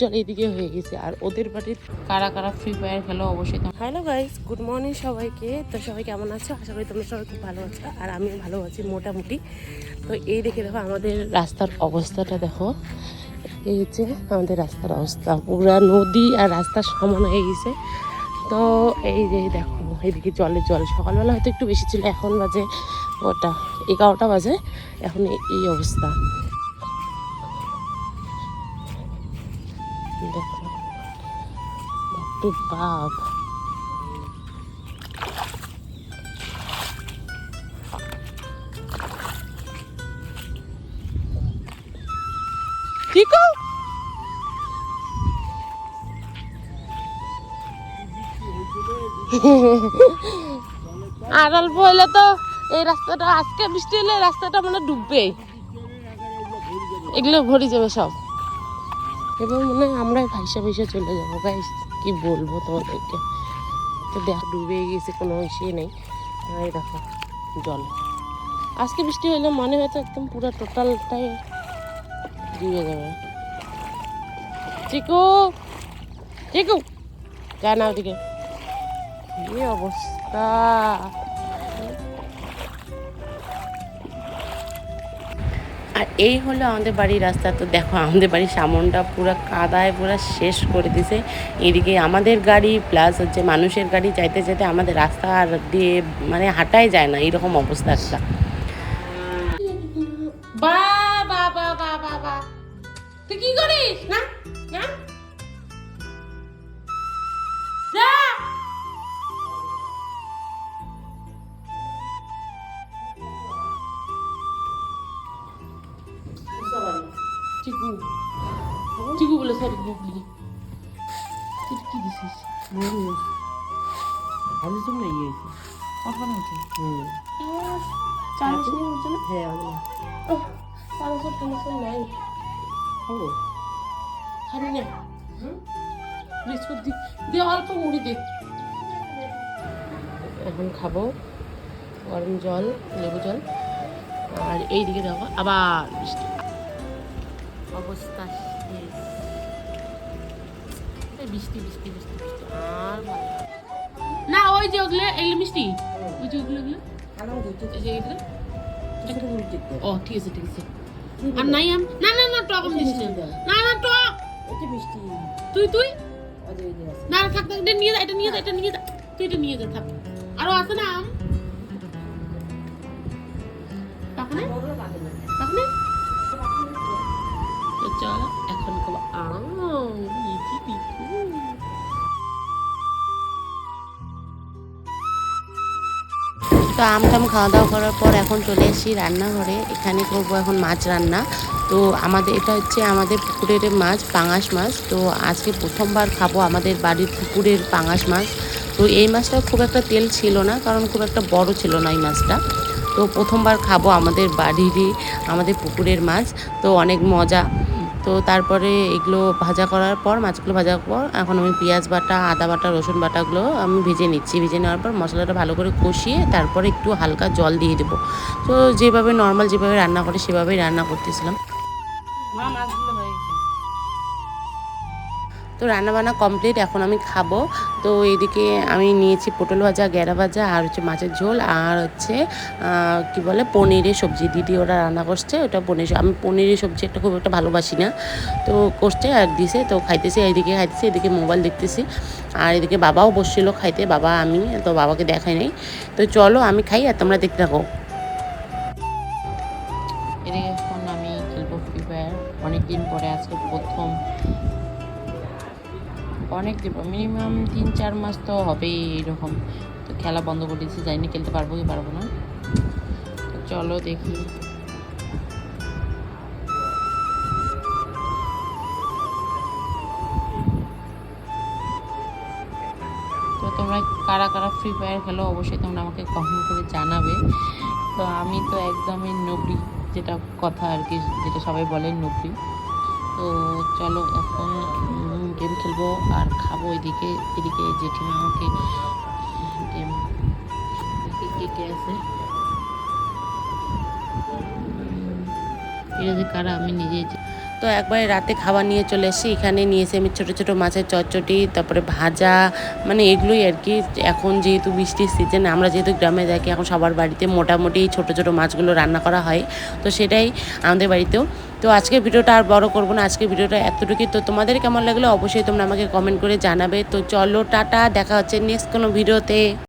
চল এদিকে হয়ে গেছে। আর ওদের বাড়ির কারা কারা ফ্রি ফায়ার খেলো অবশ্যই। হ্যালো গাইস, গুড মর্নিং সবাইকে। তো সবাই কেমন আছো? আশা করি তোমরা সবাই খুব ভালো আছো, আর আমিও ভালো আছি মোটামুটি। তো এই দেখো আমাদের রাস্তার অবস্থাটা দেখো। এই হচ্ছে আমাদের রাস্তার অবস্থা, পুরা নদী আর রাস্তার সমান হয়ে গেছে। তো এই যে দেখো এইদিকে জলের জল, সকালবেলা হয়তো একটু বেশি ছিল, এখন বাজে ওটা 11টা বাজে, এখন এই অবস্থা দেখো। বাপরে বাপ, ঠিক আর অল্প হইলে তো এই রাস্তাটা, আজকে বৃষ্টি হলে রাস্তাটা মানে ডুববে, এগুলো ভরে যাবে সব। এবার মনে হয় আমরাই ভাইসা চলে যাবো গাইস, কি বলবো তোমাদেরকে। তো দেখো ডুবে গেছে, কোনো ইসে নেই। এই দেখো জল, আজকে বৃষ্টি হলে মনে হয় তো একদম পুরো টোটালটাই ডুবে যাবে। চিকু চিকু যা না ওদিকে, কি অবস্থা। আর এই হলো আমাদের বাড়ির রাস্তা। তো দেখো আমাদের বাড়ির সামনটা পুরো কাদায় পুরো শেষ করে দিছে। এদিকে আমাদের গাড়ি প্লাস হচ্ছে মানুষের গাড়ি যাইতে যেতে আমাদের রাস্তা আর দিয়ে মানে হাঁটাই যায় না, এরকম অবস্থা একটা। বা বা বা বা বা বা, তুই কি করিস? না না যা। চিকু চিকু বলে সরি বুবলি, তুই কি দিছিস? ভালো তো না ইয়ে কখন হয়েছে? চালিশ নিয়ে হচ্ছে না? হ্যাঁ আগে চালিশের টেনশন নাই, খাবো খাবি না? বিস্কুট দি, দে অল্প মুড়ি দে। এখন খাবো গরম জল, লেবু জল। আর এইদিকে দেখো আবার বৃষ্টি, অবস্থা শেষ। বৃষ্টি বৃষ্টি বৃষ্টি বৃষ্টি আর ভালো না। ওই যে ওগুলো এগুলো মিষ্টি, ওই যে ওগুলো ওগুলো এই যে এগুলো। ও ঠিক আছে ঠিক আছে। আর নাই আম, না না না টক আম দিস না, না না টক মিষ্টি তুই তুই আছে না থাক থাক, এটা নিয়ে যা, এটা নিয়ে যা, এটা নিয়ে যা, তুই এটা নিয়ে যা থাক। আরো আছে না আম? পাকনে পাকনে তো চল এখন খাবো আম। ইজি পিকু। তো আম টাম খাওয়া দাওয়া করার পর এখন চলে এসেছি রান্নাঘরে। এখানে করবো এখন মাছ রান্না। তো আমাদের এটা হচ্ছে আমাদের পুকুরের মাছ, পাঙাশ মাছ। তো আজকে প্রথমবার খাবো আমাদের বাড়ির পুকুরের পাঙাশ মাছ। তো এই মাছটা খুব একটা তেল ছিল না, কারণ খুব একটা বড় ছিল না এই মাছটা। তো প্রথমবার খাবো আমাদের বাড়িরই, আমাদের পুকুরের মাছ। তো অনেক মজা। তো তারপরে এগুলো ভাজা করার পর, মাছগুলো ভাজার পর এখন আমি পেঁয়াজ বাটা, আদা বাটা, রসুন বাটাগুলো আমি ভেজে নিচ্ছি। ভেজে নেওয়ার পর মশলাটা ভালো করে কষিয়ে তারপরে একটু হালকা জল দিয়ে দেবো। তো যেভাবে নর্মাল যেভাবে রান্না করে সেভাবেই রান্না করতেছিলাম। মা মাছগুলো হয়ে গেছে। তো রান্নাবান্না কমপ্লিট, এখন আমি খাবো। তো এইদিকে আমি নিয়েছি পটল ভাজা, গ্যাড়া ভাজা, আর হচ্ছে মাছের ঝোল, আর হচ্ছে কি বলে পনিরের সবজি। দিদি ওরা রান্না করছে, ওটা পনির। আমি পনিরের সবজি একটা খুব একটা ভালোবাসি না, তো করছে আর দিছে। তো খাইতেছি, এইদিকে খাইতেছি, এদিকে মোবাইল দেখতেছি। আর এদিকে বাবাও বসছিল খাইতে, বাবা আমি, তো বাবাকে দেখাই নাই। তো চলো আমি খাই আর তোমরা দেখতে থাকো। এদিকে এখন আমি খেলবো ফ্রি ফায়ার, অনেকদিন পরে, আজকে প্রথম। অনেক দিন মিনিমাম 3-4 মাস তো হবেই এরকম। তো খেলা বন্ধ করে দিয়েছি, জানি না খেলতে পারবো কি পারবো না। তো চলো দেখি। তো তোমরা কারা কারা ফ্রি ফায়ার খেলো অবশ্যই তোমরা আমাকে কমেন্ট করে জানাবে। তো আমি তো একদমই নবরি, যেটা কথা আর কি, যেটা সবাই বলে নবরি। তো চলো এখন গেম খেলবো আর খাবো। এদিকে এদিকে জেঠিমা আমাকে গেম কে আছে, এটা যে কারা আমি নিজে। তো একবারে রাতে খাবার নিয়ে চলে এসেছি। এখানে নিয়েছি আমি ছোটো ছোটো মাছের চচ্চড়ি, তারপরে ভাজা, মানে এগুলোই আর কি। এখন যেহেতু বৃষ্টির সিজন, আমরা যেহেতু গ্রামে থাকি, এখন সবার বাড়িতে মোটামুটি ছোটো ছোটো মাছগুলো রান্না করা হয়, তো সেটাই আমাদের বাড়িতেও। তো আজকের ভিডিওটা আর বড় করবো না, আজকের ভিডিওটা এতটুকুই। তো তোমাদের কেমন লাগলো অবশ্যই তোমরা আমাকে কমেন্ট করে জানাবে। তো চলো টাটা, দেখা হচ্ছে নেক্সট কোনো ভিডিওতে।